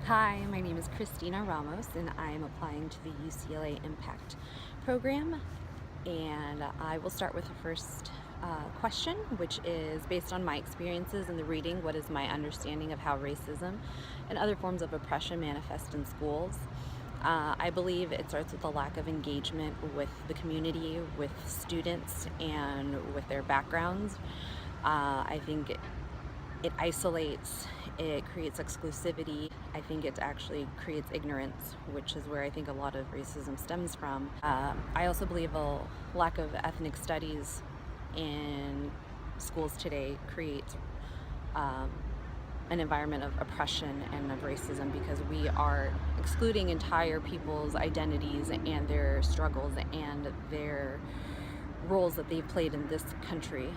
Hi, my name is Cristina Ramos and I am applying to the UCLA Impact program, and I will start with the first question, which is based on my experiences in the reading. What is my understanding of how racism and other forms of oppression manifest in schools? I believe it starts with a lack of engagement with the community, with students, and with their backgrounds. I think it isolates, it creates exclusivity. I think it actually creates ignorance, which is where I think a lot of racism stems from. I also believe a lack of ethnic studies in schools today creates an environment of oppression and of racism, because we are excluding entire people's identities and their struggles and their roles that they've played in this country.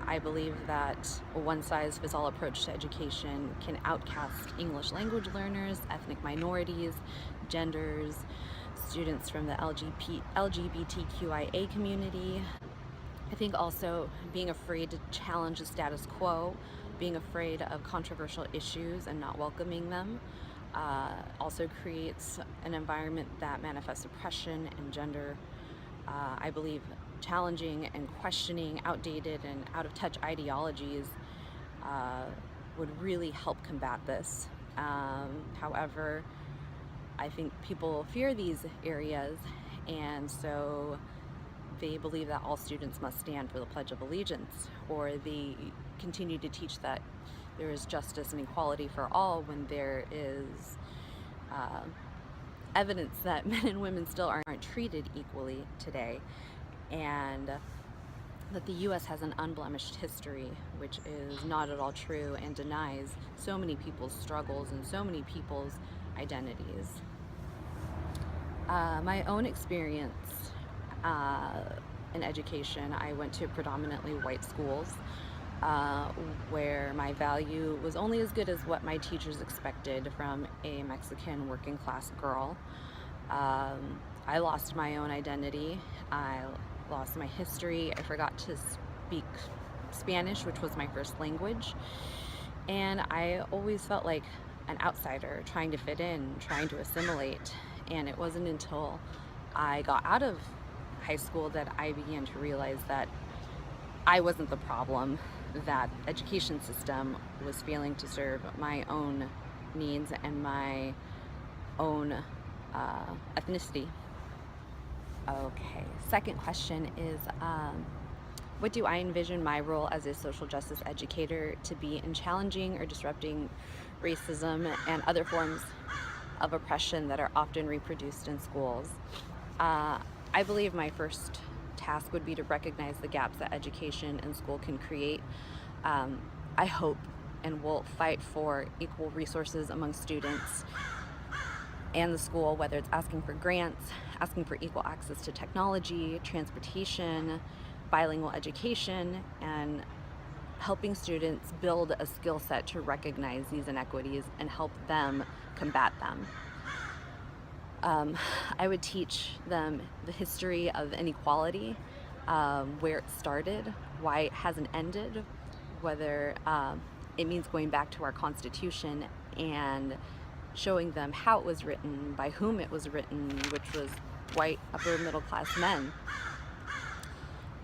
I believe that a one-size-fits-all approach to education can outcast English language learners, ethnic minorities, genders, students from the LGBTQIA community. I think also being afraid to challenge the status quo, being afraid of controversial issues and not welcoming them, also creates an environment that manifests oppression and gender. I believe challenging and questioning outdated and out-of-touch ideologies would really help combat this. However, I think people fear these areas, and so they believe that all students must stand for the Pledge of Allegiance, or they continue to teach that there is justice and equality for all when there is evidence that men and women still aren't treated equally today, and that the U.S. has an unblemished history, which is not at all true and denies so many people's struggles and so many people's identities. My own experience in education, I went to predominantly white schools where my value was only as good as what my teachers expected from a Mexican working class girl. I lost my own identity. I lost my history. I forgot to speak Spanish, which was my first language. And I always felt like an outsider, trying to fit in, trying to assimilate. And it wasn't until I got out of high school that I began to realize that I wasn't the problem, that education system was failing to serve my own needs and my own ethnicity. Okay, second question is, what do I envision my role as a social justice educator to be in challenging or disrupting racism and other forms of oppression that are often reproduced in schools? I believe my first task would be to recognize the gaps that education and school can create. I hope and will fight for equal resources among students and the school, whether it's asking for grants, asking for equal access to technology, transportation, bilingual education, and helping students build a skill set to recognize these inequities and help them combat them. I would teach them the history of inequality, where it started, why it hasn't ended, whether it means going back to our Constitution, and showing them how it was written, by whom it was written, which was white upper middle class men,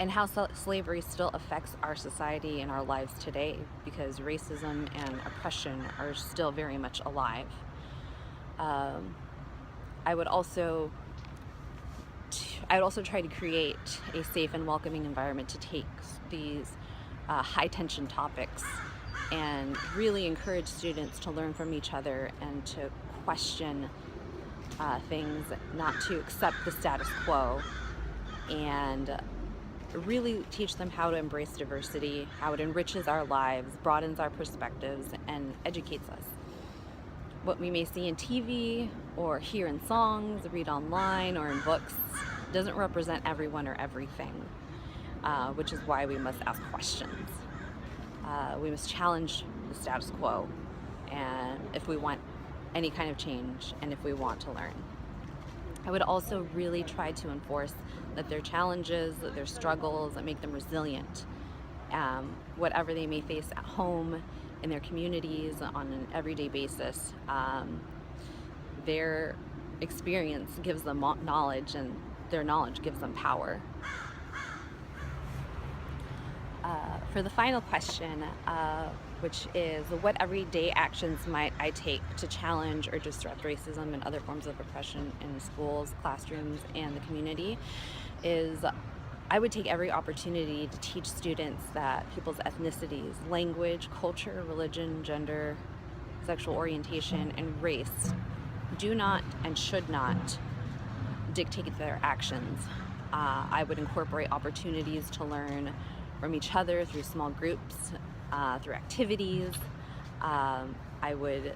and how slavery still affects our society and our lives today, because racism and oppression are still very much alive. I would also try to create a safe and welcoming environment to take these high tension topics and really encourage students to learn from each other and to question things, not to accept the status quo, and really teach them how to embrace diversity, how it enriches our lives, broadens our perspectives, and educates us. What we may see in TV or hear in songs, read online, or in books doesn't represent everyone or everything, which is why we must ask questions. We must challenge the status quo, and if we want any kind of change and if we want to learn. I would also really try to enforce that their challenges, their struggles, that make them resilient. Whatever they may face at home, in their communities on an everyday basis. Their experience gives them knowledge, and their knowledge gives them power. For the final question, which is what everyday actions might I take to challenge or disrupt racism and other forms of oppression in schools, classrooms, and the community, is I would take every opportunity to teach students that people's ethnicities, language, culture, religion, gender, sexual orientation, and race do not and should not dictate their actions. I would incorporate opportunities to learn from each other through small groups, through activities. I would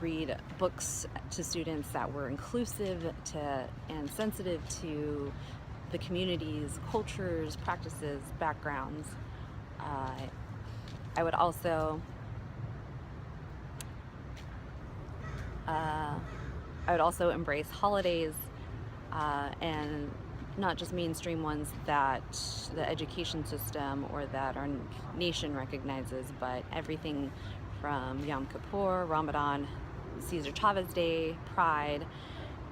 read books to students that were inclusive and sensitive to the community's cultures, practices, backgrounds. I would also embrace holidays, and not just mainstream ones that the education system or that our nation recognizes, but everything from Yom Kippur, Ramadan, Cesar Chavez Day, Pride,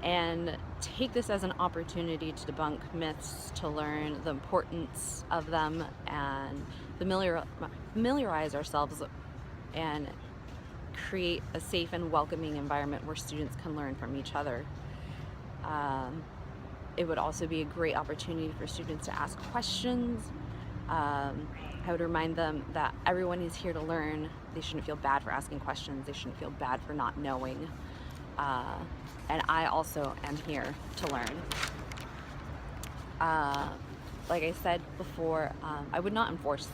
and take this as an opportunity to debunk myths, to learn the importance of them, and familiarize ourselves and create a safe and welcoming environment where students can learn from each other. It would also be a great opportunity for students to ask questions. I would remind them that everyone is here to learn. They shouldn't feel bad for asking questions. They shouldn't feel bad for not knowing. And I also am here to learn. Like I said before, I would not enforce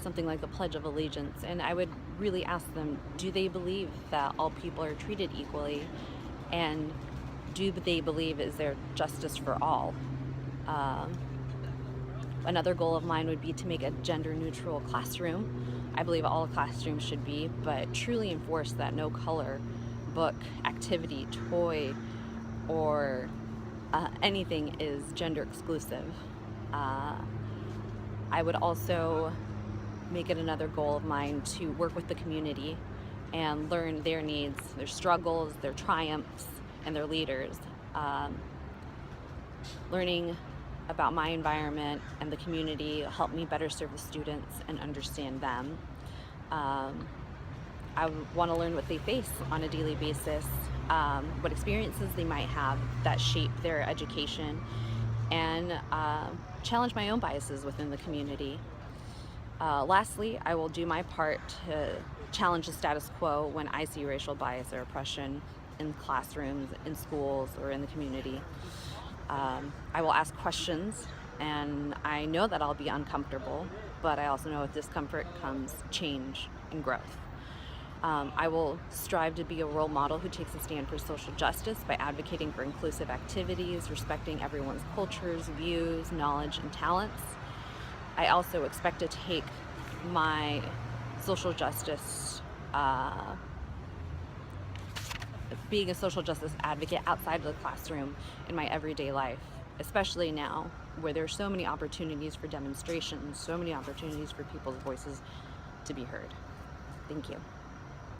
something like the Pledge of Allegiance, and I would really ask them, do they believe that all people are treated equally, and do they believe is there justice for all? Another goal of mine would be to make a gender-neutral classroom. I believe all classrooms should be, but truly enforce that no color, book, activity, toy, or anything is gender exclusive. I would also make it another goal of mine to work with the community and learn their needs, their struggles, their triumphs, and their leaders. Learning about my environment and the community help me better serve the students and understand them. I want to learn what they face on a daily basis, what experiences they might have that shape their education, and challenge my own biases within the community. Lastly, I will do my part to challenge the status quo when I see racial bias or oppression in classrooms, in schools, or in the community. I will ask questions, and I know that I'll be uncomfortable, but I also know with discomfort comes change and growth. I will strive to be a role model who takes a stand for social justice by advocating for inclusive activities, respecting everyone's cultures, views, knowledge, and talents. I also expect to take my social justice, being a social justice advocate outside of the classroom in my everyday life, especially now where there are so many opportunities for demonstrations, so many opportunities for people's voices to be heard. Thank you.